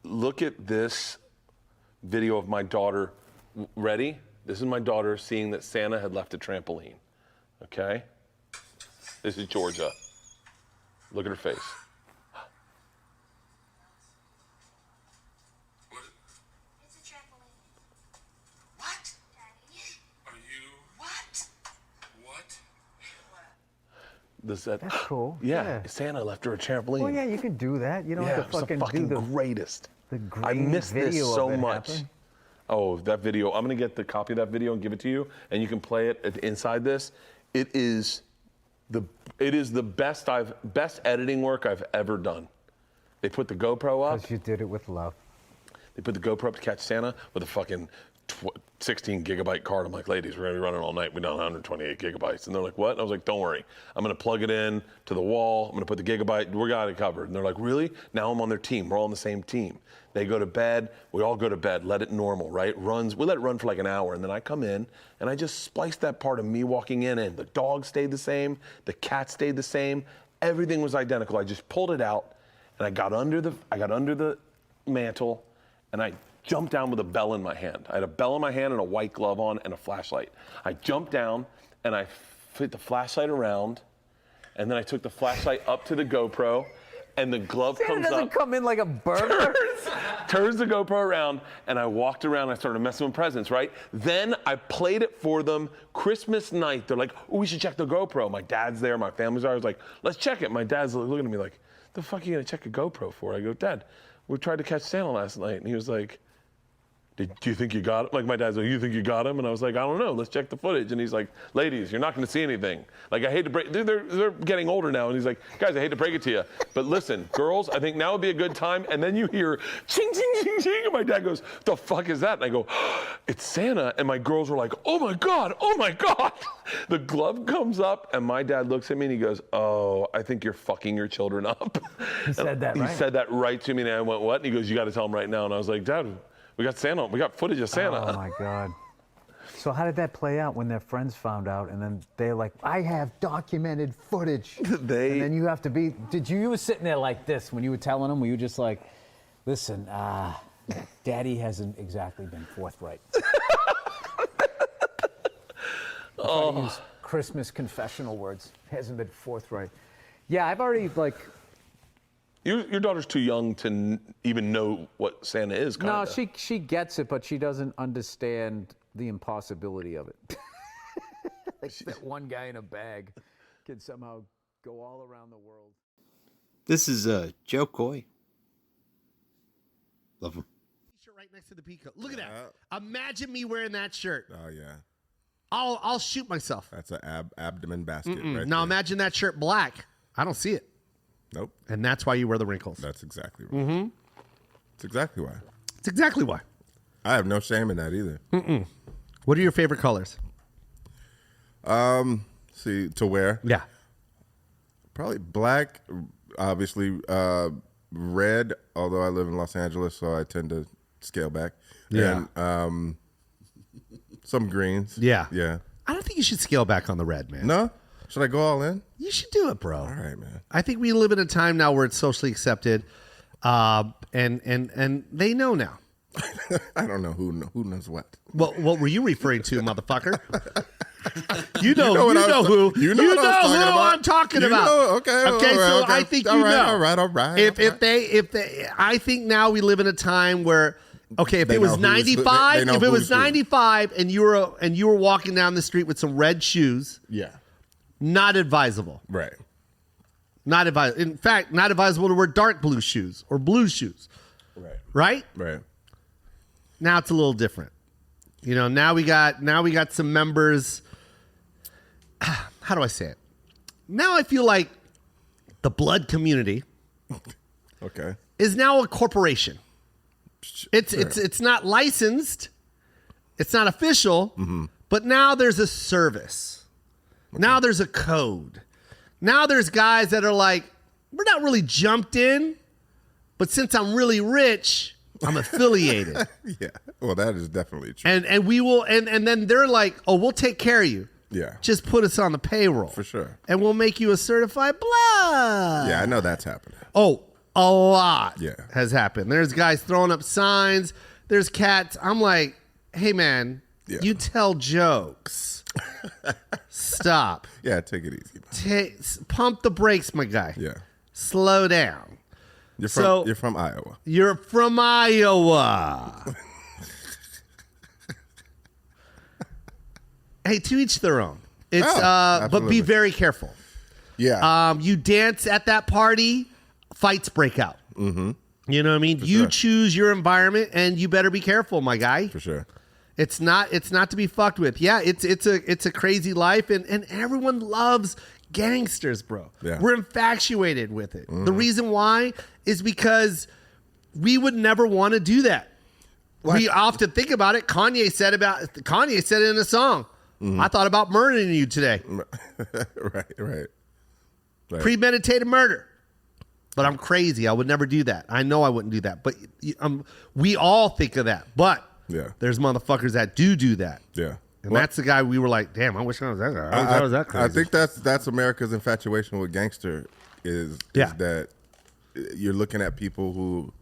Look at this video of my daughter. Ready? This is my daughter seeing that Santa had left a trampoline. Okay? This is Georgia. Look at her face. That's cool. Yeah, Santa left her a trampoline. Well, yeah, you can do that. You don't have to fucking do the greatest. The great I miss this so much. Happen. Oh, that video! I'm gonna get the copy of that video and give it to you, and you can play it inside this. It is the best editing work I've ever done. They put the GoPro up. Because you did it with love. They put the GoPro up to catch Santa with a fucking 16 gigabyte card. I'm like, "Ladies, we're gonna be running all night. We done 128 gigabytes." And they're like, "What?" And I was like, "Don't worry. I'm gonna plug it in to the wall. I'm gonna put the gigabyte. We got it covered." And they're like, "Really?" Now I'm on their team. We're all on the same team. They go to bed. We all go to bed. Let it normal, right? Runs. We let it run for like an hour, and then I come in and I just spliced that part of me walking in. The dog stayed the same. The cat stayed the same. Everything was identical. I just pulled it out, and I got under the mantle, and I jumped down with a bell in my hand. I had a bell in my hand and a white glove on and a flashlight. I jumped down and I fit the flashlight around, and then I took the flashlight up to the GoPro, and the glove Santa comes up. doesn't come in like a burglar. turns the GoPro around, and I walked around. I started messing with presents, right? Then I played it for them Christmas night. They're like, oh, we should check the GoPro. My dad's there. My family's there. I was like, let's check it. My dad's looking at me like, the fuck are you going to check a GoPro for? I go, Dad, we tried to catch Santa last night. And he was like, do you think you got him? Like, my dad's like, you think you got him? And I was like, I don't know. Let's check the footage. And he's like, ladies, you're not going to see anything. Like, I hate to break, they're getting older now. And he's like, guys, I hate to break it to you. But listen, girls, I think now would be a good time. And then you hear ching, ching, ching, ching. And my dad goes, the fuck is that? And I go, it's Santa. And my girls were like, oh my God, oh my God. The glove comes up and my dad looks at me and he goes, oh, I think you're fucking your children up. He said that, right? He said that right to me. And I went, what? And he goes, you got to tell him right now. And I was like, Dad, we got Santa. We got footage of Santa. Oh my God. So how did that play out when their friends found out, and then they're like, I have documented footage. And then you have to be. You were sitting there like this when you were telling them? Were you just like, listen, Daddy hasn't exactly been forthright. Trying to use Christmas confessional words. Hasn't been forthright. Yeah, I've already like. Your daughter's too young to even know what Santa is, kind of. No, she gets it, but she doesn't understand the impossibility of it. Like that one guy in a bag can somehow go all around the world. This is Joe Coy. Love him. Shirt right next to the peacoat. Look at that. Imagine me wearing that shirt. Oh yeah. I'll shoot myself. That's an abdomen basket. Right now there. imagine that shirt black. I don't see it. Nope. And that's why you wear the wrinkles. That's exactly right. Mm-hmm. It's exactly why. It's exactly why. I have no shame in that either. What are your favorite colors? See, to wear? Yeah. Probably black, obviously red, although I live in Los Angeles, so I tend to scale back. Yeah. And some greens. Yeah. Yeah. I don't think you should scale back on the red, man. No? Should I go all in? You should do it, bro. All right, man. I think we live in a time now where it's socially accepted, and they know now. I don't know who knows what. Well, what were you referring to, motherfucker? You know who I'm talking about. Okay. Okay. So I think you know. All right. If they, I think now we live in a time where, okay, if it was 95, and you were walking down the street with some red shoes, yeah, not advisable. Right. Not advisable. In fact, not advisable to wear dark blue shoes or blue shoes. Right. Right. Right. Now it's a little different. You know, now we got some members. How do I say it? Now I feel like the blood community okay, is now a corporation. It's not licensed. It's not official, but now there's a service. Okay. Now there's a code. Now there's guys that are like, we're not really jumped in, but since I'm really rich, I'm affiliated. Yeah. Well, that is definitely true. And we will and then they're like, oh, we'll take care of you. Yeah. Just put us on the payroll. For sure. And we'll make you a certified blood. Yeah, I know that's happening. Oh, a lot Yeah. has happened. There's guys throwing up signs. There's cats. I'm like, hey, man, you tell jokes. Stop. Yeah, take it easy. Pump the brakes, my guy. Yeah. Slow down. You're from Iowa. You're from Iowa. Hey, to each their own. It's but be very careful. Yeah. You dance at that party, fights break out. Mm-hmm. You know what I mean? You choose your environment, and you better be careful, my guy. For sure. It's not to be fucked with. Yeah, it's a crazy life, and everyone loves gangsters, bro. Yeah. We're infatuated with it. The reason why is because we would never want to do that. What? We often think about it. Kanye said it in a song. I thought about murdering you today. Right. Premeditated murder. But I'm crazy. I would never do that. I know I wouldn't do that. But we all think of that. But there's motherfuckers that do that. Yeah. And that's the guy we were like, damn, I wish I was that guy. I was that crazy. I think that's America's infatuation with gangster is that you're looking at people who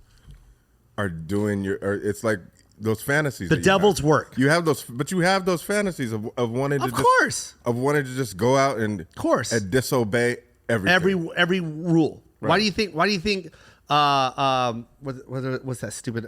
are doing it's like those fantasies. The devil's work. You have those, but you have those fantasies of wanting to wanting to just go out and and disobey everything. Every rule. Right. Why do you think What's that stupid?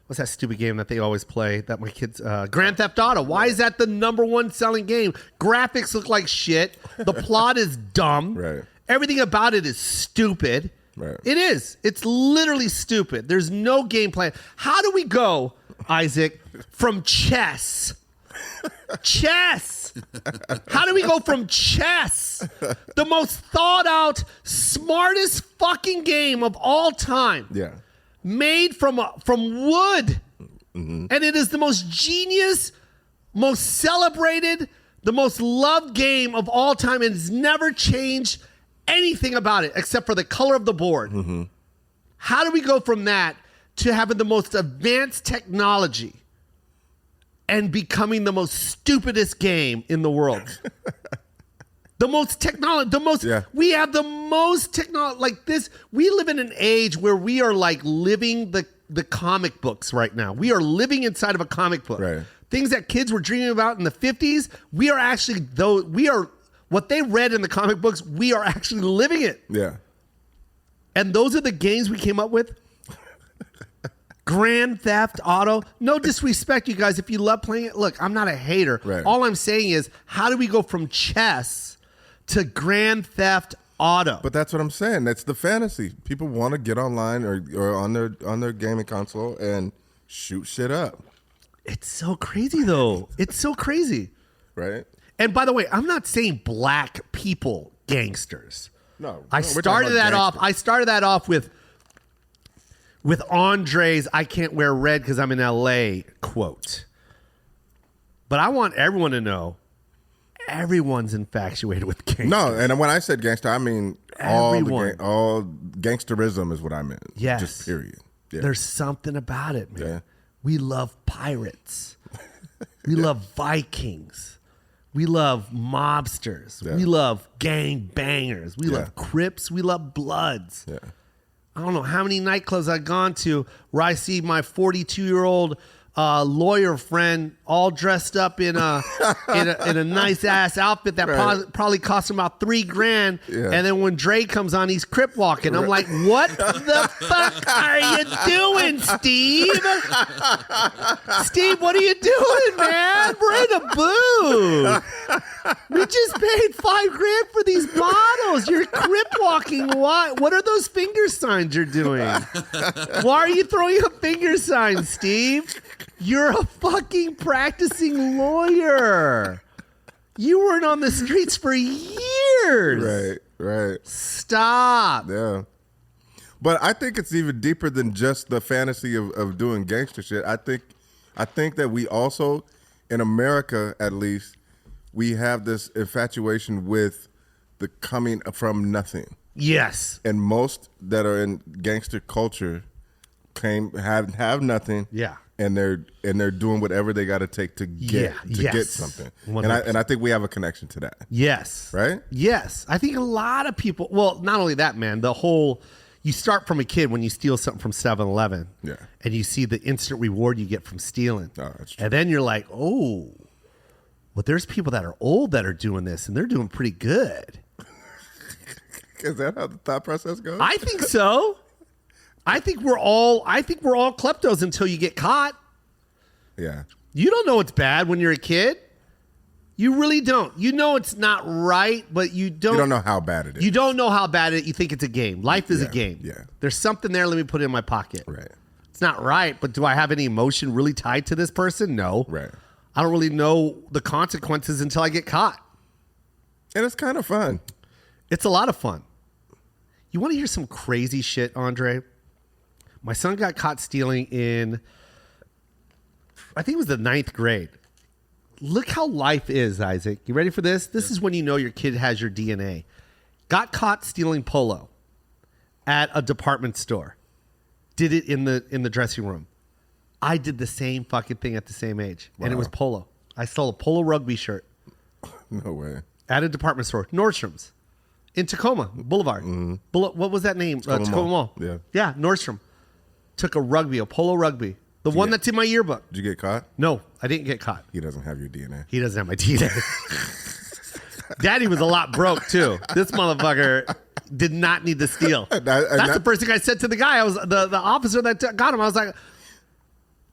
What's that stupid game that they always play that my kids? Grand Theft Auto. Why is that the number one selling game? Graphics look like shit. The plot is dumb. Right. Everything about it is stupid. Right. It is. It's literally stupid. There's no game plan. How do we go, Isaac, from chess? Chess. How do we go from chess, the most thought out, smartest fucking game of all time? Yeah. Made from wood. And it is the most genius, most celebrated, the most loved game of all time, and it's never changed anything about it except for the color of the board. How do we go from that to having the most advanced technology and becoming the most stupidest game in the world? The most technology, we have the most technology like this. We live in an age where we are like living the comic books right now. We are living inside of a comic book. Right. Things that kids were dreaming about in the 50s, we are actually, what they read in the comic books, we are actually living it. Yeah. And those are the games we came up with. Grand Theft Auto. No disrespect, you guys, if you love playing it. Look, I'm not a hater. Right. All I'm saying is, how do we go from chess to Grand Theft Auto? But that's what I'm saying. That's the fantasy. People want to get online or on their gaming console and shoot shit up. It's so crazy, though. It's so crazy. Right? And by the way, I'm not saying black people gangsters. No. I started that off with Andre's "I can't wear red because I'm in LA" quote. But I want everyone to know everyone's infatuated with gangsters. No, and when I said gangster, I mean Everyone. all gangsterism is what I meant. Yes. Just period. Yeah. There's something about it, man. Yeah. We love pirates. We love Vikings. We love mobsters. Yeah. We love gang bangers. We Yeah. love Crips. We love Bloods. Yeah. I don't know how many nightclubs I've gone to where I see my 42-year-old lawyer friend all dressed up in a nice ass outfit that probably cost him about $3,000. Yeah. And then when Dre comes on, he's crip walking. I'm like, what the fuck are you doing, Steve? Steve, what are you doing, man? We're in a booth. We just paid $5,000 for these bottles. You're crip walking. What are those finger signs you're doing? Why are you throwing up finger signs, Steve? You're a fucking practicing lawyer. You weren't on the streets for years. Right. Stop. Yeah. But I think it's even deeper than just the fantasy of doing gangster shit. I think that we also, in America at least, we have this infatuation with the coming from nothing. Yes. And most that are in gangster culture have nothing. Yeah. And they're doing whatever they got to take to get something. 100%. And I think we have a connection to that. Yes. Right? Yes. I think a lot of people, well, not only that, man, you start from a kid when you steal something from 7-Eleven. Yeah. And you see the instant reward you get from stealing. Oh, that's true. And then you're like, oh, well, there's people that are old that are doing this and they're doing pretty good. Is that how the thought process goes? I think so. I think we're all kleptos until you get caught. Yeah. You don't know it's bad when you're a kid. You really don't. You know it's not right, but you don't know how bad it is. You don't know how bad it is. You think it's a game. Life is a game. Yeah. There's something there. Let me put it in my pocket. Right. It's not right, but do I have any emotion really tied to this person? No. Right. I don't really know the consequences until I get caught. And it's kind of fun. It's a lot of fun. You want to hear some crazy shit, Andre? My son got caught stealing in, I think it was the 9th grade. Look how life is, Isaac. You ready for this? This is when you know your kid has your DNA. Got caught stealing polo at a department store. Did it in the dressing room. I did the same fucking thing at the same age. Wow. And it was polo. I stole a polo rugby shirt. No way. At a department store. Nordstrom's. In Tacoma Boulevard. Mm-hmm. What was that name? Tacoma Mall. Yeah. Yeah, Nordstrom. Took a polo rugby. The one that's in my yearbook. Did you get caught? No, I didn't get caught. He doesn't have your DNA. He doesn't have my DNA. Daddy was a lot broke, too. This motherfucker did not need to steal. That's the first thing I said to the guy. I was the officer that got him. I was like,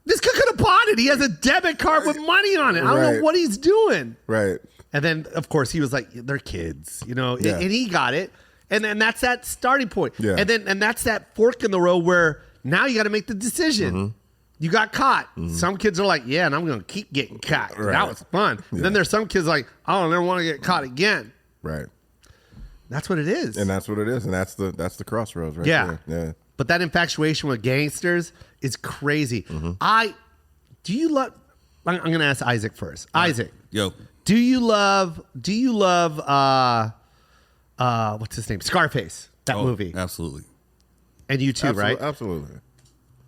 this kid could have bought it. He has a debit card with money on it. I don't know what he's doing. Right. And then, of course, he was like, they're kids, you know, and he got it. And then that's that starting point. Yeah. And that's that fork in the road where now you got to make the decision. Mm-hmm. You got caught. Some kids are like, yeah, and I'm going to keep getting caught. Right. That was fun. And then there's some kids like, I don't ever want to get caught again. Right. That's what it is. And that's what it is. And that's the crossroads right there. Yeah. But that infatuation with gangsters is crazy. I'm going to ask Isaac first. Isaac. Yo. Do you love what's his name? Scarface, that movie. Absolutely. And you too, right? Absolutely.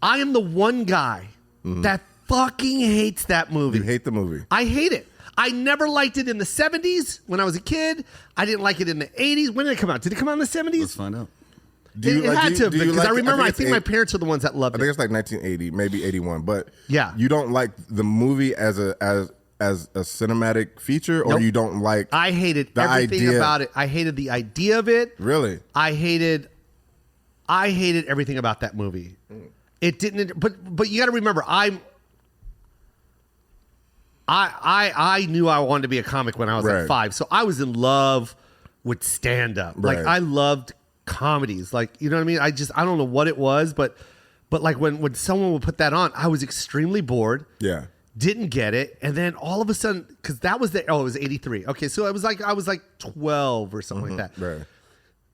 I am the one guy that fucking hates that movie. You hate the movie. I hate it. I never liked it in the 70s when I was a kid. I didn't like it in the 80s. When did it come out? Did it come out in the 70s? Let's find out. It had to, because I remember, I think my parents are the ones that loved it. I think it's like 1980, maybe 81. But yeah, you don't like the movie as a cinematic feature, or you don't like? I hated everything about it. I hated the idea of it. Really? I hated everything about that movie. It didn't. But you got to remember, I knew I wanted to be a comic when I was like 5, so I was in love with stand up. Like I loved comedies. Like, you know what I mean? I don't know what it was, but like when someone would put that on, I was extremely bored. Yeah. Didn't get it, and then all of a sudden, because that was it was 83. Okay, so it was like I was like 12 or something like that. Right.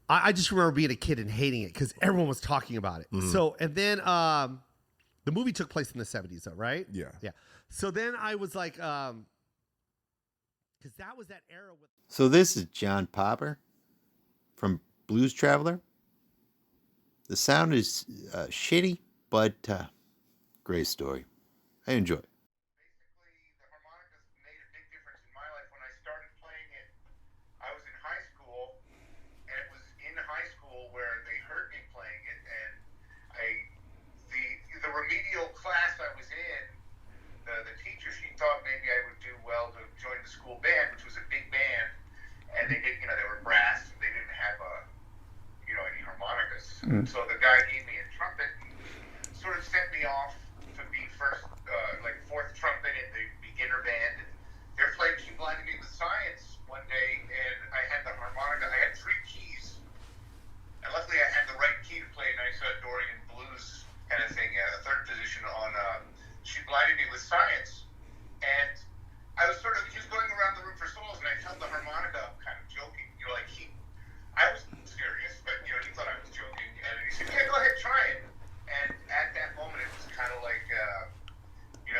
I just remember being a kid and hating it because everyone was talking about it. So, and then the movie took place in the 70s, though, right? Yeah. Yeah. So then I was like, because that was that era. So this is John Popper from Blues Traveler. The sound is shitty, but great story. I enjoy it. The remedial class I was in, the teacher, she thought maybe I would do well to join the school band, which was a big band, and they did, they were brass, and they didn't have any harmonicas. So the guy gave me a trumpet, and sort of sent me off to be first, fourth trumpet in the beginner band. And they're playing She Blinded Me with Science one day, and I had the harmonica. I had 3 keys, and luckily I had the right key to play a nice Dorian blues kind of thing, a third position on She Blinded Me with Science. And I was he was going around the room for solos, and I held the harmonica up, kind of joking. I was serious, but he thought I was joking. And he said, yeah, go ahead, try it. And at that moment, it was kind of like,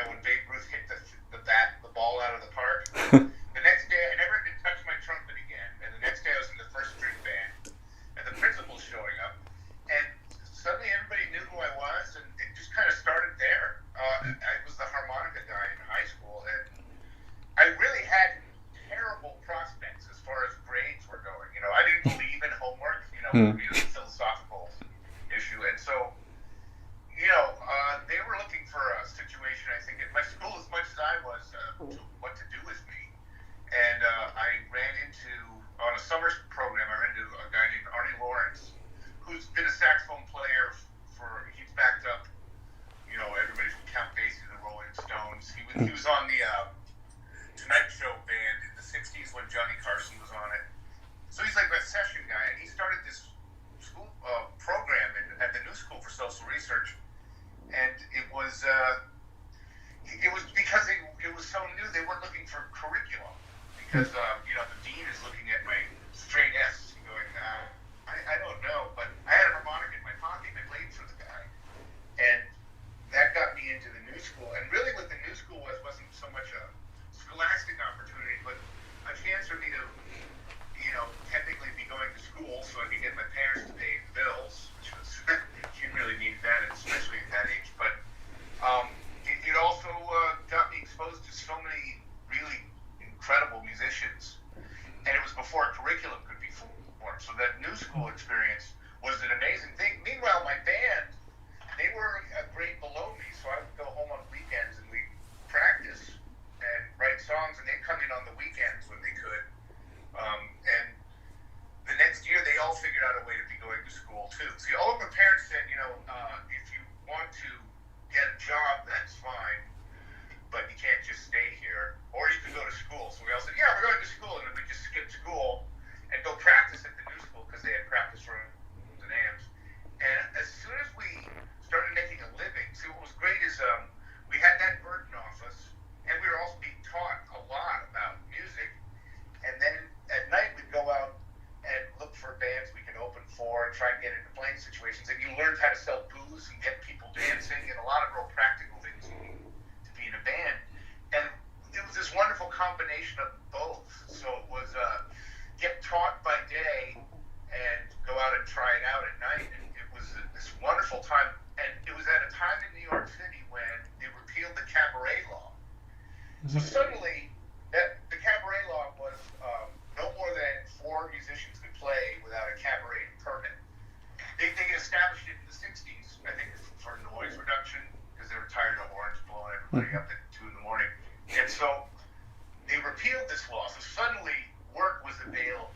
when Babe Ruth hit the ball out of the park. The next day, I never had to touch my trumpet again. And the next day, I was in the first string band, and the principal's showing up. And suddenly everybody knew who I was, and it just kind of started there. I was the harmonica guy in high school, and I really had terrible prospects as far as grades were going. I didn't believe in homework, it was a philosophical issue. And so, they were looking for a situation, I think, at my school as much as I was, what to do with me. And I ran on a summer program, I ran into a guy named Arnie Lawrence, who's been a saxophone player he's backed up, everybody from Count Basie to the Rolling Stones. He was on the Tonight Show band in the 60s when Johnny Carson was on it. So he's like a session guy, and he started this school program at the New School for Social Research. And it was because it was so new, they weren't looking for curriculum. Because, the dean is looking at my straight S and going, I don't know, but I had a harmonica in my pocket and I played for the guy. And that got me into the New School. And really what the New School wasn't so much a scholastic opportunity, but a chance for me to, technically be going to school so I could get my parents to pay the bills, which was, you really needed that, especially at that age. But it also got me exposed to so many really incredible musicians. And it was before a curriculum could be formed. So that New School experience was an amazing thing. Meanwhile, my band, they were a grade below me, so I would go home on weekends and we'd practice and write songs, and they'd come in on the weekends when they could. And the next year, they all figured out a way or try and get into playing situations. And you learned how to sell booze and get people dancing and a lot of real practical things you need to be in a band. And it was this wonderful combination of both. So it was get taught by day and go out and try it out at night. And it was this wonderful time. And it was at a time in New York City when they repealed the cabaret law. So suddenly, the cabaret law was no more than 4 musicians could play without a cabaret permit. They established it in the 60s, I think, for noise reduction, because they were tired of horns blowing everybody up at 2 in the morning. And so they repealed this law. So suddenly, work was available.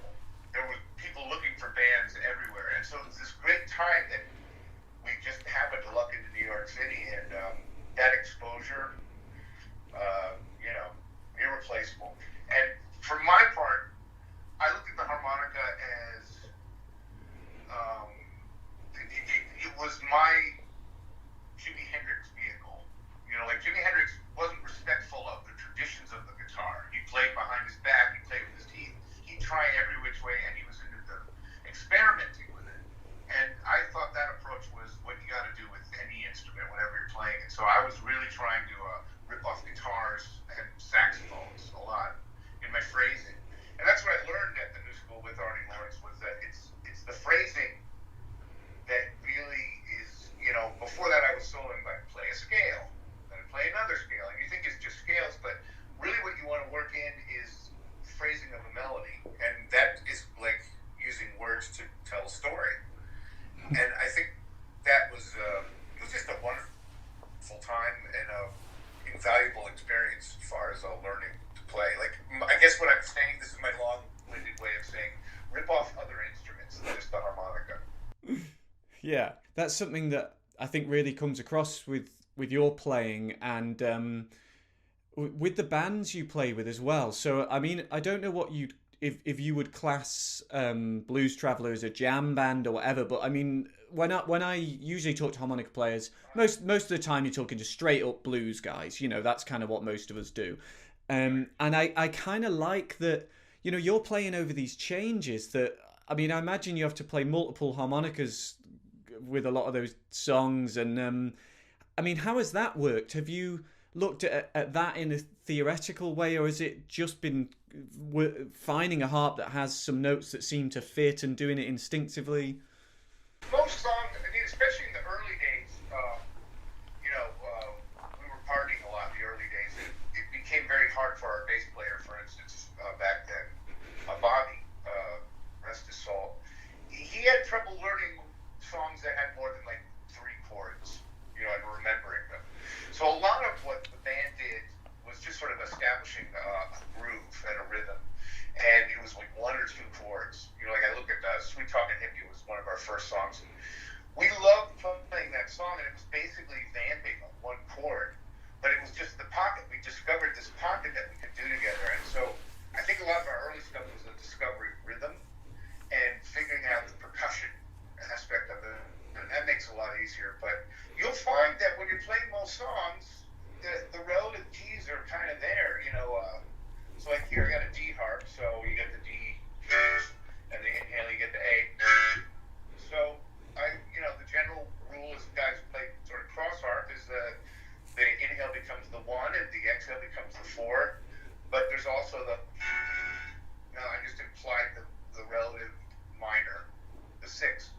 There were people looking for bands everywhere. And so it was this great time that we just happened to luck into New York City, and that exposure, irreplaceable. And for my part, I looked at the harmonica as it was my Jimi Hendrix vehicle. Like Jimi Hendrix wasn't respectful of the traditions of the guitar. He played behind his back, he played with his teeth, he'd try every which way, and he was into the experimenting with it. And I thought that approach was what you got to do with any instrument whenever you're playing it. So I was really trying to rip off guitars and saxophones a lot in my phrasing. And that's what I learned at the New School with Arnie Lawrence, was that it's the phrasing that really is, before that I was soloing, like play a scale, then I play another scale. And you think it's just scales, but really what you want to work in is phrasing of a melody. And that is like using words to tell a story. And I think that was it was just a wonderful time and a invaluable experience as far as learning to play. Like, I guess what I'm saying, this is my long-winded way of saying, rip off other instruments than just the harmonica. Yeah, that's something that I think really comes across with your playing and with the bands you play with as well. So, I mean, I don't know what you'd if you would class Blues Traveler as a jam band or whatever, but I mean, when I usually talk to harmonica players, most of the time you're talking to straight up blues guys. That's kind of what most of us do. And I kind of like that, you're playing over these changes that, I mean, I imagine you have to play multiple harmonicas with a lot of those songs. And I mean, how has that worked? Have you looked at that in a theoretical way, or has it just been finding a harp that has some notes that seem to fit and doing it instinctively? Most songs, I mean, especially in the early days, we were partying a lot in the early days. It became very hard for our bass player, for instance, back then, Bobby, rest his soul. He had trouble learning songs that had more than like 3 chords, and remembering them. So a lot of what the band did was just sort of establishing a groove and a rhythm. And it was like 1 or 2 chords. Like I look at Sweet Talkin' Hippie was one of our first songs. We loved playing that song, and it was basically vamping on 1 chord. But it was just the pocket. We discovered this pocket that we could do together. And so I think a lot of our early stuff was a discovery rhythm and figuring out the percussion aspect of it. And that makes it a lot easier. But you'll find that when you're playing most songs, the relative keys are kind of there, So like here I got a D harp, so you get the D, and the inhale you get the A. So the general rule is guys who play sort of cross harp is the inhale becomes the 1 and the exhale becomes the 4. But there's also I just implied the relative minor, the 6.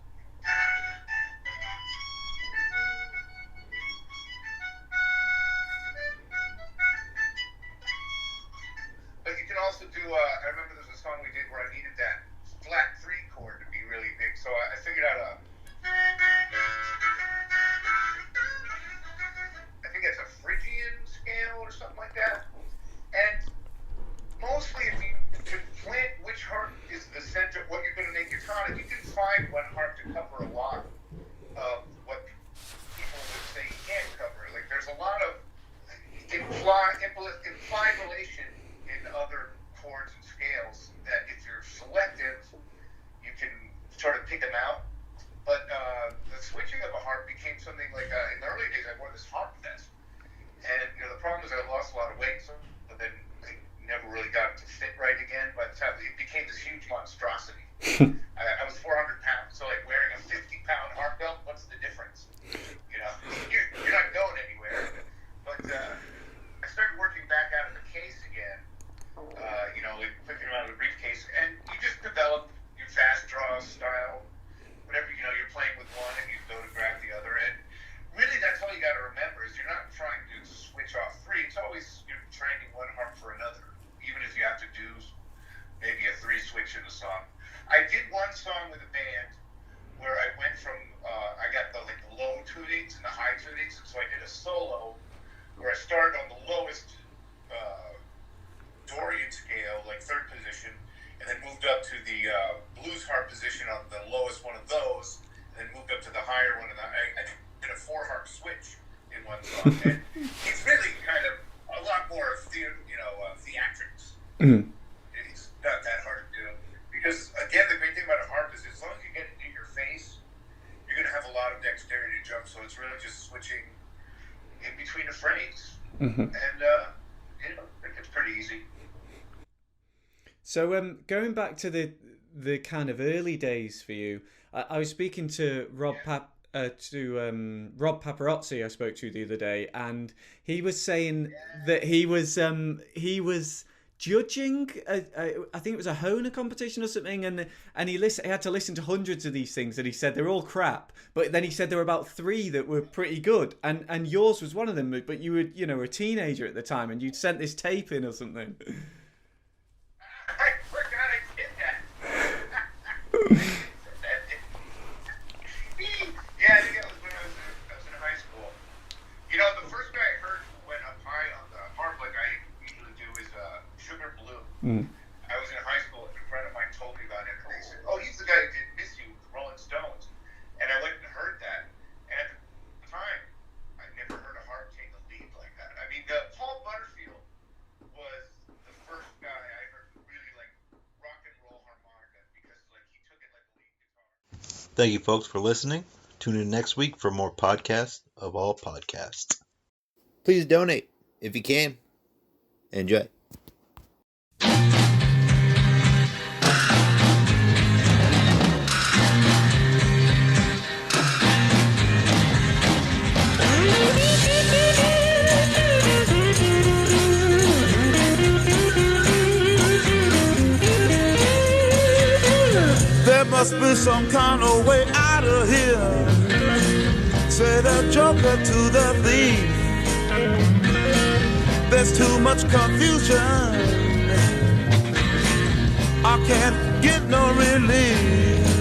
But you can also do, I remember there's a song we did where I needed that flat 3 chord to be really big, so I figured out I think it's a Phrygian scale or something like that. And mostly if you can plant which harp is the center, what you're going to make your tonic, you can find one harp to cover a lot of what people would say you can't cover. Like there's a lot of implied relation in other chords and scales that if you're selective, you can sort of pick them out. But And he's really kind of a lot more theatrics. Mhm. It's not that hard to do. Because, again, the great thing about a harp is as long as you get it in your face, you're going to have a lot of dexterity to jump. So it's really just switching in between the phrase. Mhm. And, it's pretty easy. So going back to the kind of early days for you, I was speaking to Rob Paparazzi I spoke to the other day, and he was saying that he was judging I think it was a Hohner competition or something, and he had to listen to hundreds of these things, and he said they're all crap, but then he said there were about 3 that were pretty good, and yours was one of them, but you were a teenager at the time, and you'd sent this tape in or something. I forgot I did that. Yeah, I think it was when I was in high school. The first guy I heard who went up high on the harp like I usually do is Sugar Blue. Mm. I was in high school and a friend of mine told me about him, and they said, "Oh, he's the guy who did Miss You with the Rolling Stones." And I went and heard that, and at the time, I never heard a harp take a lead like that. I mean, Paul Butterfield was the first guy I heard who really like rock and roll harmonica because he took it like a lead guitar. Thank you, folks, for listening. Tune in next week for more podcasts of all podcasts. Please donate if you can. Enjoy. There must be some kind of way out of here. Say the joker to the thief. There's too much confusion. I can't get no relief.